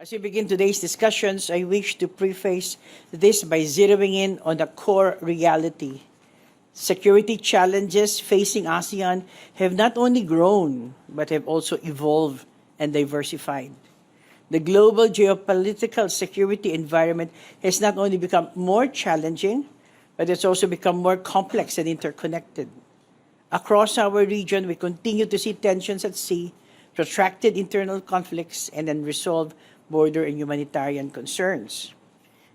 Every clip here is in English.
As we begin today's discussions, I wish to preface this by zeroing in on the core reality. Security challenges facing ASEAN have not only grown, but have also evolved and diversified. The global geopolitical security environment has not only become more challenging, but it's also become more complex and interconnected. Across our region, we continue to see tensions at sea, protracted internal conflicts, and unresolved border and humanitarian concerns.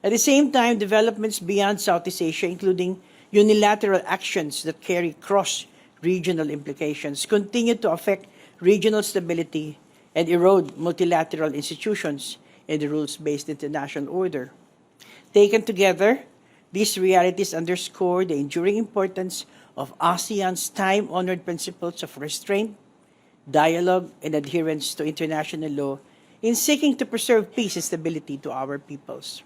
At the same time, developments beyond Southeast Asia, including unilateral actions that carry cross-regional implications, continue to affect regional stability and erode multilateral institutions and the rules-based international order. Taken together, these realities underscore the enduring importance of ASEAN's time-honored principles of restraint, dialogue, and adherence to international law in seeking to preserve peace and stability to our peoples.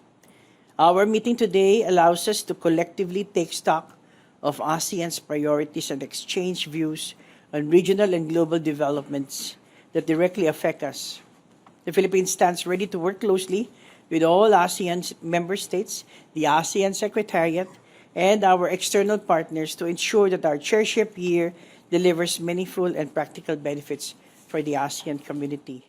Our meeting today allows us to collectively take stock of ASEAN's priorities and exchange views on regional and global developments that directly affect us. The Philippines stands ready to work closely with all ASEAN member states, the ASEAN Secretariat, and our external partners to ensure that our chairship year delivers meaningful and practical benefits for the ASEAN community.